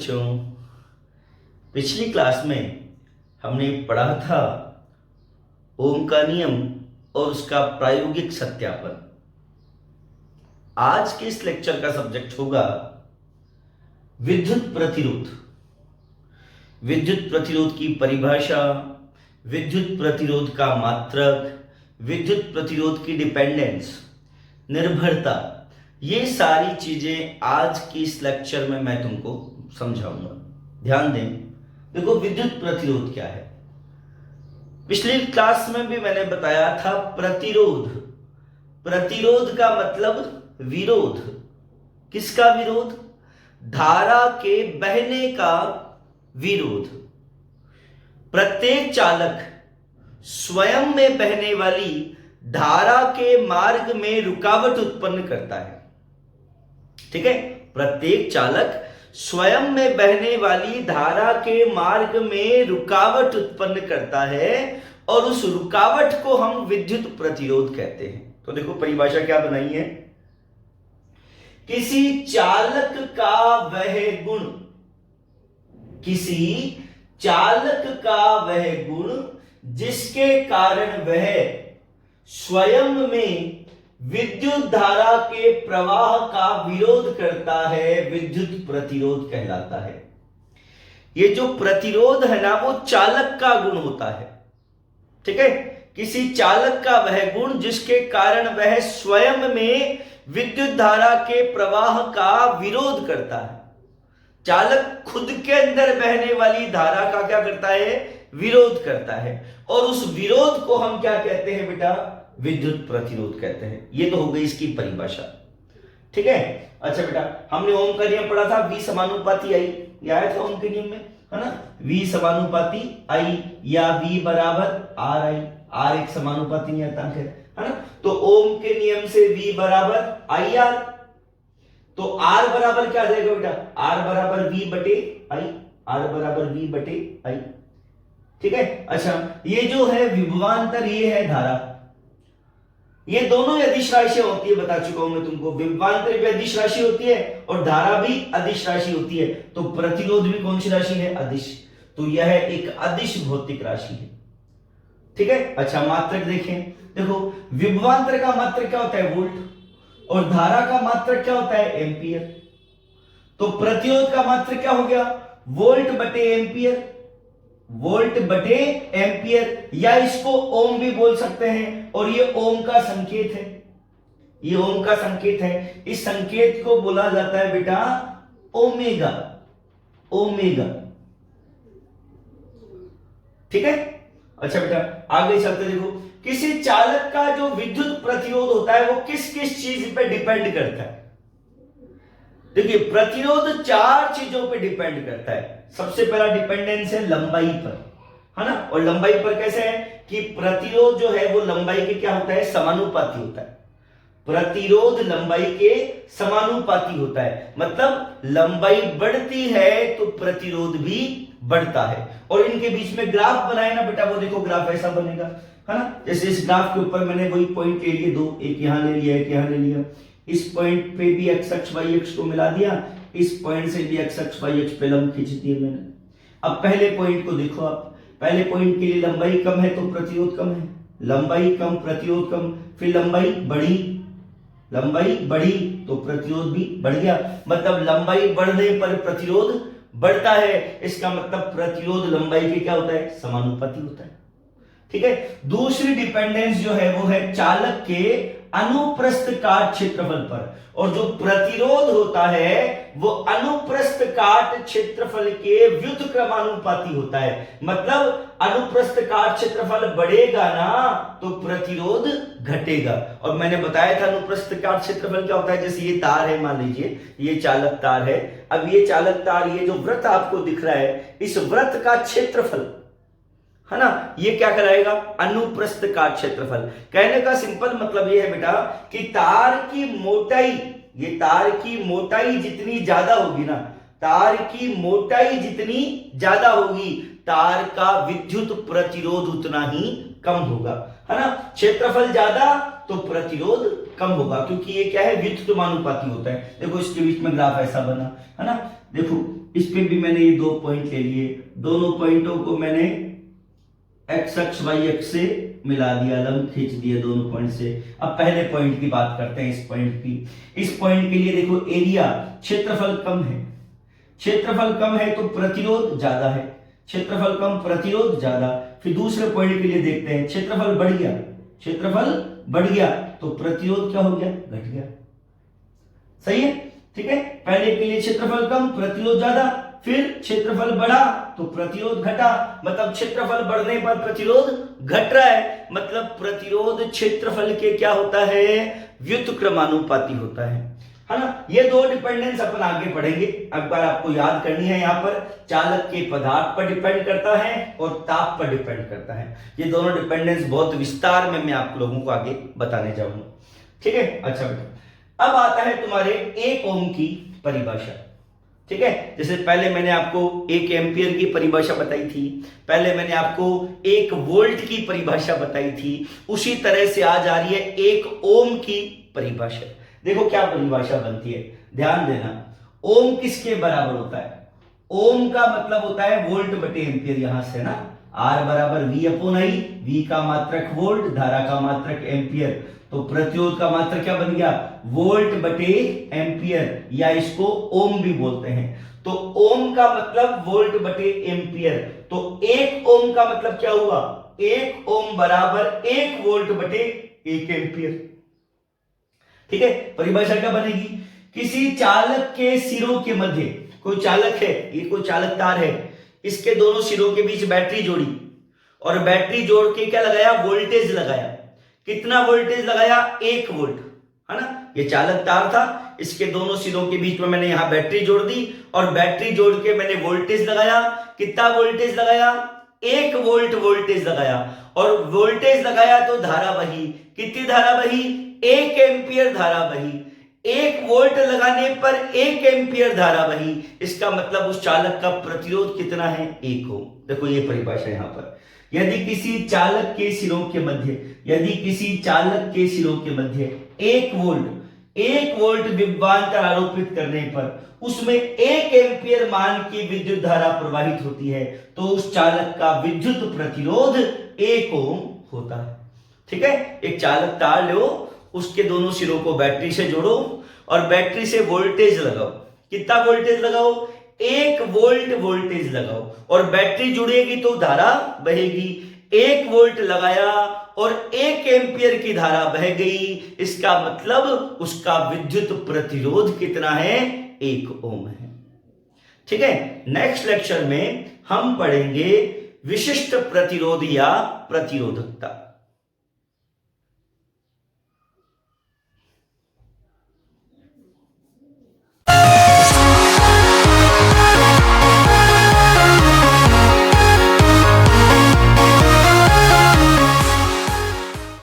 बच्चों, पिछली क्लास में हमने पढ़ा था ओम का नियम और उसका प्रायोगिक सत्यापन। आज के इस लेक्चर का सब्जेक्ट होगा विद्युत प्रतिरोध। विद्युत प्रतिरोध की परिभाषा, विद्युत प्रतिरोध का मात्रक, विद्युत प्रतिरोध की डिपेंडेंस, निर्भरता, ये सारी चीजें आज की इस लेक्चर में मैं तुमको समझाऊंगा। ध्यान दें। देखो, विद्युत प्रतिरोध क्या है। पिछली क्लास में भी मैंने बताया था प्रतिरोध। प्रतिरोध का मतलब विरोध। किसका विरोध? धारा के बहने का विरोध। प्रत्येक चालक स्वयं में बहने वाली धारा के मार्ग में रुकावट उत्पन्न करता है। ठीक है, प्रत्येक चालक स्वयं में बहने वाली धारा के मार्ग में रुकावट उत्पन्न करता है और उस रुकावट को हम विद्युत प्रतिरोध कहते हैं। तो देखो परिभाषा क्या बनाई है। किसी चालक का वह गुण, किसी चालक का वह गुण जिसके कारण वह स्वयं में विद्युत धारा के प्रवाह का विरोध करता है, विद्युत प्रतिरोध कहलाता है। ये जो प्रतिरोध है ना, वो चालक का गुण होता है। ठीक है, किसी चालक का वह गुण जिसके कारण वह स्वयं में विद्युत धारा के प्रवाह का विरोध करता है। चालक खुद के अंदर बहने वाली धारा का क्या करता है? विरोध करता है। और उस विरोध को हम क्या कहते हैं बेटा? विद्युत प्रतिरोध कहते हैं। ये तो हो गई इसकी परिभाषा। ठीक है। अच्छा बेटा, हमने ओम का नियम पढ़ा था, V समानुपाती I। ये आया था ओम के नियम में, है ना? V समानुपाती I या V बराबर RI। R एक समानुपाती नहीं आता है ना? तो ओम के नियम से V बराबर IR। तो R बराबर क्या आ जाएगा बेटा? R बराबर V बटे I। R बराबर V बटे I। ठीक है। अच्छा, ये जो है विभवांतर, ये है धारा। ये दोनों अदिश राशियां होती है, बता चुका हूं मैं तुमको। विभवांतर भी अदिश राशि होती है और धारा भी अदिश राशि होती है। तो प्रतिरोध भी कौन सी राशि है? अदिश। तो यह एक अदिश भौतिक राशि है। ठीक है। अच्छा, मात्रक देखें। देखो, विभवांतर का मात्रक क्या होता है? वोल्ट। और धारा का मात्रक क्या होता है? एम्पियर। तो प्रतिरोध का मात्रक क्या हो गया? वोल्ट बटे एम्पियर। वोल्ट बटे एम्पियर, या इसको ओम भी बोल सकते हैं। और ये ओम का संकेत है। ये ओम का संकेत है। इस संकेत को बोला जाता है बेटा ओमेगा। ओमेगा। ठीक है। अच्छा बेटा, आगे चलते देखो, किसी चालक का जो विद्युत प्रतिरोध होता है वो किस किस चीज पे डिपेंड करता है? देखिए, प्रतिरोध चार चीजों पे डिपेंड करता है। सबसे पहला डिपेंडेंस है लंबाई पर, है ना? और लंबाई पर कैसे है कि प्रतिरोध जो है वो लंबाई के क्या होता है? समानुपाती होता है। प्रतिरोध लंबाई के समानुपाती होता है। मतलब लंबाई बढ़ती है तो प्रतिरोध भी बढ़ता है। और इनके बीच में ग्राफ बनाए ना बेटा, वो देखो ग्राफ ऐसा बनेगा, है ना? जैसे इस ग्राफ के ऊपर मैंने वही पॉइंट ले लिए, दो, एक यहां ले लिया, एक यहां ले लिया। इस पॉइंट पे भी x अक्ष y अक्ष को मिला दिया, इस पॉइंट से भी x अक्ष y अक्ष पे लंब खींच दिए मैंने। अब पहले पॉइंट को देखो आप। पहले पॉइंट के लिए लंबाई कम है तो प्रतिरोध कम है। लंबाई कम, प्रतिरोध कम। फिर लंबाई बढ़ी, लंबाई बढ़ी तो प्रतिरोध भी बढ़ गया। मतलब लंबाई बढ़ने पर प्रतिरोध बढ़ता है। इसका मतलब प्रतिरोध लंबाई के क्या होता है? समानुपाती होता है। ठीक है। दूसरी डिपेंडेंस जो है वो है चालक के अनुप्रस्थ काट क्षेत्रफल पर। और जो प्रतिरोध होता है वो अनुप्रस्थ काट क्षेत्रफल के व्युत्क्रमानुपाती होता है। मतलब अनुप्रस्थ काट क्षेत्रफल बढ़ेगा ना तो प्रतिरोध घटेगा। और मैंने बताया था अनुप्रस्थ काट क्षेत्रफल क्या होता है। जैसे ये तार है, मान लीजिए ये चालक तार है। अब ये चालक तार, ये जो वृत्त आपको दिख रहा है, इस वृत्त का क्षेत्रफल, है ना, ये क्या कराएगा? अनुप्रस्थ काट क्षेत्रफल। कहने का सिंपल मतलब ये है बेटा कि तार की मोटाई, ये तार की मोटाई जितनी ज्यादा होगी ना, तार की मोटाई जितनी ज्यादा होगी, तार का विद्युत प्रतिरोध उतना ही कम होगा, है ना? क्षेत्रफल ज्यादा तो प्रतिरोध कम होगा, क्योंकि ये क्या है, व्युत्क्रमानुपाती होता है। देखो इसके बीच में ग्राफ ऐसा बना है ना, देखो इस पे भी मैंने ये 2 पॉइंट ले लिए, दोनों पॉइंटों को मैंने एक्स अक्ष वाई अक्ष से मिला दिया, लंब खींच दिए दोनों पॉइंट से। अब पहले पॉइंट की बात करते हैं, इस पॉइंट की। इस पॉइंट के लिए देखो एरिया, क्षेत्रफल कम है, क्षेत्रफल कम है तो प्रतिरोध ज्यादा है, क्षेत्रफल कम प्रतिरोध ज्यादा। फिर दूसरे पॉइंट के लिए देखते हैं, क्षेत्रफल बढ़ गया, क्षेत्रफल बढ़ गया तो प्रतिरोध क्या हो गया, घट गया। सही है, ठीक है। पहले के लिए क्षेत्रफल कम प्रतिरोध ज्यादा, फिर क्षेत्रफल बढ़ा तो प्रतिरोध घटा, मतलब क्षेत्रफल बढ़ने पर प्रतिरोध घट रहा है, मतलब प्रतिरोध क्षेत्रफल के क्या होता है, व्युत्क्रमानुपाती होता है ना। ये 2 डिपेंडेंस अपन आगे पढ़ेंगे। एक बार आपको याद करनी है, यहां पर चालक के पदार्थ पर डिपेंड करता है और ताप पर डिपेंड करता है। ये दोनों डिपेंडेंस बहुत विस्तार में मैं आप लोगों को आगे बताने जाऊंगा, ठीक है। अच्छा बेटा, अब आता है तुम्हारे 1 ओम की परिभाषा, ठीक है। जैसे पहले मैंने आपको 1 एम्पियर की परिभाषा बताई थी, पहले मैंने आपको 1 वोल्ट की परिभाषा बताई थी, उसी तरह से आज आ रही है 1 ओम की परिभाषा। देखो क्या परिभाषा बनती है, ध्यान देना। ओम किसके बराबर होता है, ओम का मतलब होता है वोल्ट बटे एम्पियर, यहां से ना, R बराबर V अपॉन I, V का मात्रक वोल्ट, धारा का मात्रक एम्पियर, तो प्रतिरोध का मात्रक क्या बन गया, वोल्ट बटे एम्पियर, या इसको ओम भी बोलते हैं। तो ओम का मतलब वोल्ट बटे एम्पियर, तो 1 ओम का मतलब क्या हुआ, 1 ओम बराबर 1 वोल्ट बटे 1 एम्पियर, ठीक है। परिभाषा क्या बनेगी, किसी चालक के सिरों के मध्य, कोई चालक है, ये कोई चालक तार है, इसके दोनों सिरों के बीच बैटरी जोड़ी और बैटरी जोड़ के क्या लगाया, वोल्टेज लगाया। कितना वोल्टेज लगाया, 1 वोल्ट, है ना। ये चालक तार था, इसके दोनों सिरों के बीच में मैंने यहां बैटरी जोड़ दी और बैटरी जोड़ के मैंने वोल्टेज लगाया। कितना वोल्टेज लगाया, 1 वोल्ट वोल्टेज लगाया, और वोल्टेज लगाया तो धारा बही, कितनी धारा बही, 1 एम्पियर धारा बही। 1 वोल्ट लगाने पर 1 एम्पियर धारा बही, इसका मतलब उस चालक का प्रतिरोध कितना है, 1 ओम। देखो ये परिभाषा यहां पर, यदि किसी चालक के सिरों के मध्य, यदि किसी चालक के सिरों के मध्य 1 वोल्ट विभवांतर आरोपित करने पर उसमें 1 एम्पियर मान की विद्युत धारा प्रवाहित होती है, तो उस चालक का विद्युत प्रतिरोध 1 ओम होता है, ठीक है। एक चालक तार लो, उसके दोनों सिरों को बैटरी से जोड़ो और बैटरी से वोल्टेज लगाओ। कितना वोल्टेज लगाओ, 1 वोल्ट वोल्टेज लगाओ, और बैटरी जुड़ेगी तो धारा बहेगी। 1 वोल्ट लगाया और 1 एम्पियर की धारा बह गई, इसका मतलब उसका विद्युत प्रतिरोध कितना है, 1 ओम है, ठीक है। नेक्स्ट लेक्चर में हम पढ़ेंगे विशिष्ट प्रतिरोध या प्रतिरोधकता।